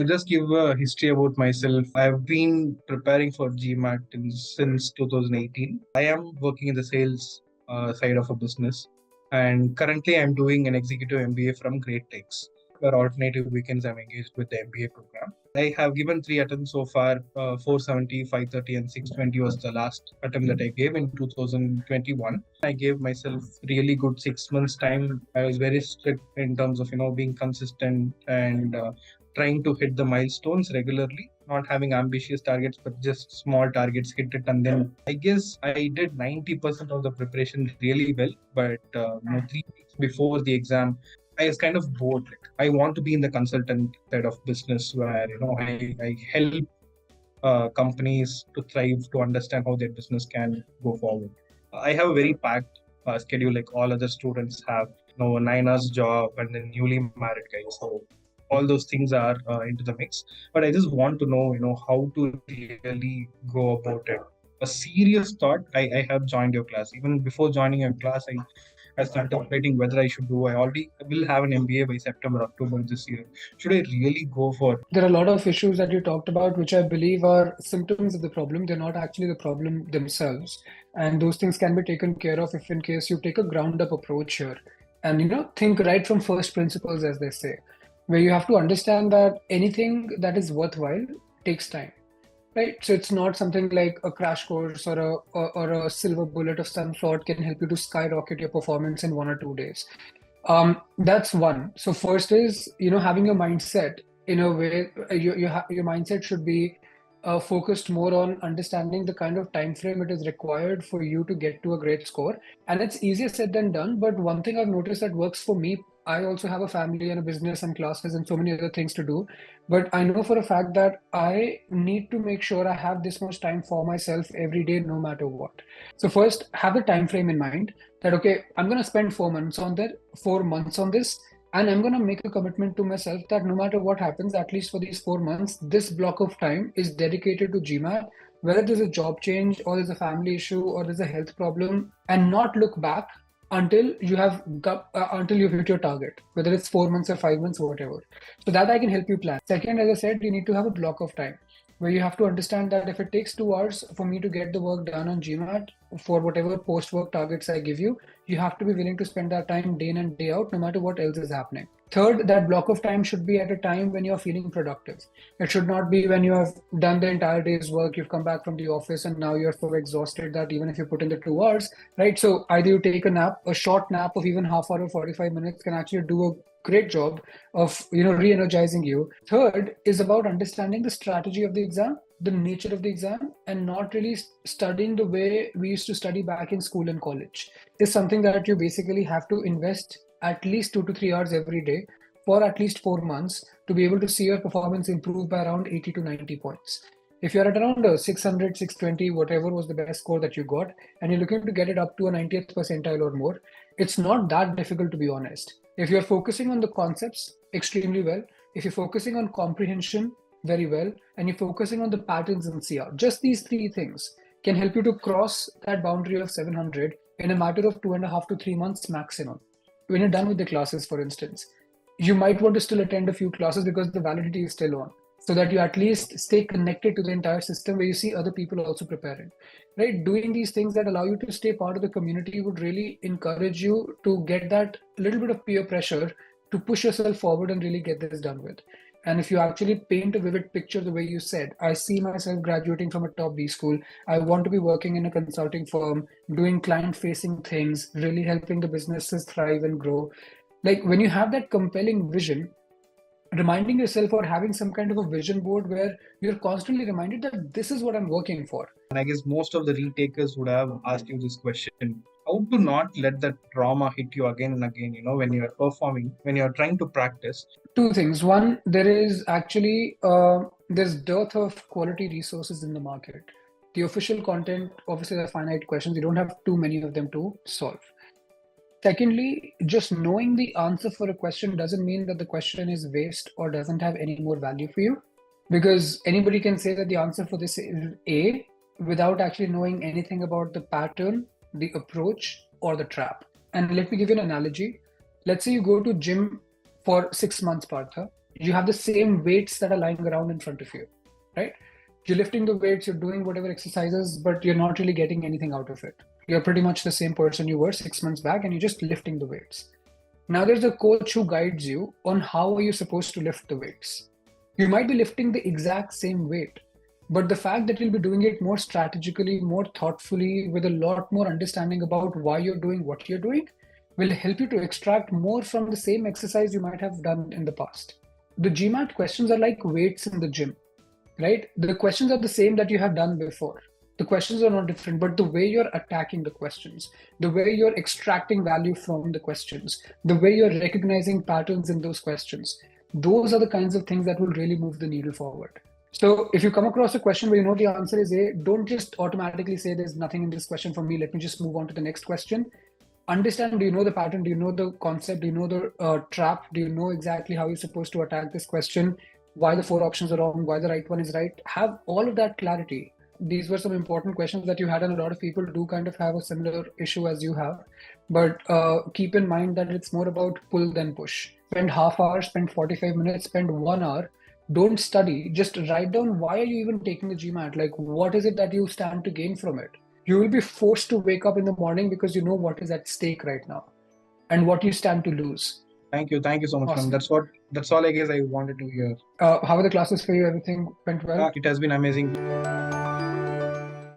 To just give a history about myself, I've been preparing for GMAT since 2018. I am working in the sales side of a business, and currently I'm doing an executive MBA from Great Lakes. For alternative weekends, I'm engaged with the MBA program. I have given 3 attempts so far. 470, 530, and 620 was the last attempt that I gave in 2021. I gave myself really good 6 months time. I was very strict in terms of being consistent and trying to hit the milestones regularly, not having ambitious targets, but just small targets, hit it. And then I guess I did 90% of the preparation really well. But 3 weeks before the exam, I was kind of bored. Like, I want to be in the consultant side of business where, I help companies to thrive, to understand how their business can go forward. I have a very packed schedule like all other students have, a 9 hours job and then newly married guys. So all those things are into the mix. But I just want to know, how to really go about it. A serious thought, I have joined your class. Even before joining your class, I was contemplating whether I should do. I already will have an MBA by September, October this year. Should I really go for? There are a lot of issues that you talked about, which I believe are symptoms of the problem. They're not actually the problem themselves. And those things can be taken care of if in case you take a ground up approach here and, think right from first principles, as they say, where you have to understand that anything that is worthwhile takes time. Right. So it's not something like a crash course or a silver bullet of some sort can help you to skyrocket your performance in 1 or 2 days. That's one. So first is, having your mindset in a way, your mindset should be focused more on understanding the kind of time frame it is required for you to get to a great score. And it's easier said than done. But one thing I've noticed that works for me, I also have a family and a business and classes and so many other things to do. But I know for a fact that I need to make sure I have this much time for myself every day, no matter what. So first, have the time frame in mind that, okay, I'm going to spend 4 months on that, 4 months on this. And I'm going to make a commitment to myself that no matter what happens, at least for these 4 months, this block of time is dedicated to GMAT, whether there's a job change or there's a family issue or there's a health problem, and not look back until you have until you hit your target, whether it's 4 months or 5 months, whatever. So that I can help you plan. Second, as I said, you need to have a block of time where you have to understand that if it takes 2 hours for me to get the work done on GMAT for whatever post-work targets I give you, you have to be willing to spend that time day in and day out, no matter what else is happening. Third, that block of time should be at a time when you're feeling productive. It should not be when you have done the entire day's work, you've come back from the office and now you're so exhausted that even if you put in the 2 hours, right? So either you take a nap, a short nap of even half hour or 45 minutes can actually do a great job of re-energizing you. Third is about understanding the strategy of the exam, the nature of the exam, and not really studying the way we used to study back in school and college. Is something that you basically have to invest at least 2 to 3 hours every day for at least 4 months to be able to see your performance improve by around 80 to 90 points. If you're at around 600, 620, whatever was the best score that you got, and you're looking to get it up to a 90th percentile or more, it's not that difficult, to be honest. If you're focusing on the concepts extremely well, if you're focusing on comprehension very well, and you're focusing on the patterns in CR, just these 3 things can help you to cross that boundary of 700 in a matter of 2.5 to 3 months maximum. When you're done with the classes, for instance, you might want to still attend a few classes because the validity is still on, so that you at least stay connected to the entire system where you see other people also preparing, right? Doing these things that allow you to stay part of the community would really encourage you to get that little bit of peer pressure to push yourself forward and really get this done with. And if you actually paint a vivid picture the way you said, I see myself graduating from a top B school. I want to be working in a consulting firm, doing client-facing things, really helping the businesses thrive and grow. Like when you have that compelling vision, reminding yourself or having some kind of a vision board where you're constantly reminded that this is what I'm working for. And I guess most of the retakers would have asked you this question: how to not let that trauma hit you again and again, when you're performing, when you're trying to practice? 2 things. One, there is actually there's dearth of quality resources in the market. The official content, obviously there are finite questions. You don't have too many of them to solve. Secondly, just knowing the answer for a question doesn't mean that the question is waste or doesn't have any more value for you, because anybody can say that the answer for this is A without actually knowing anything about the pattern, the approach, or the trap. And let me give you an analogy. Let's say you go to gym for 6 months, Partha, you have the same weights that are lying around in front of you, right? You're lifting the weights, you're doing whatever exercises, but you're not really getting anything out of it. You're pretty much the same person you were 6 months back, and you're just lifting the weights. Now there's a coach who guides you on how are you supposed to lift the weights. You might be lifting the exact same weight, but the fact that you'll be doing it more strategically, more thoughtfully, with a lot more understanding about why you're doing what you're doing, will help you to extract more from the same exercise you might have done in the past. The GMAT questions are like weights in the gym, right? The questions are the same that you have done before. The questions are not different, but the way you're attacking the questions, the way you're extracting value from the questions, the way you're recognizing patterns in those questions, those are the kinds of things that will really move the needle forward. So if you come across a question where you know the answer is A, don't just automatically say there's nothing in this question for me, let me just move on to the next question. Understand, do you know the pattern? Do you know the concept? Do you know the trap? Do you know exactly how you're supposed to attack this question? Why the 4 options are wrong? Why the right one is right? Have all of that clarity. These were some important questions that you had, and a lot of people do kind of have a similar issue as you have. But keep in mind that it's more about pull than push. Spend half hour, spend 45 minutes, spend 1 hour. Don't study, just write down why are you even taking the GMAT? Like, what is it that you stand to gain from it? You will be forced to wake up in the morning because you know what is at stake right now and what you stand to lose. Thank you so much, Awesome. man. That's all I guess I wanted to hear. How are the classes for you? Everything went well? It has been amazing.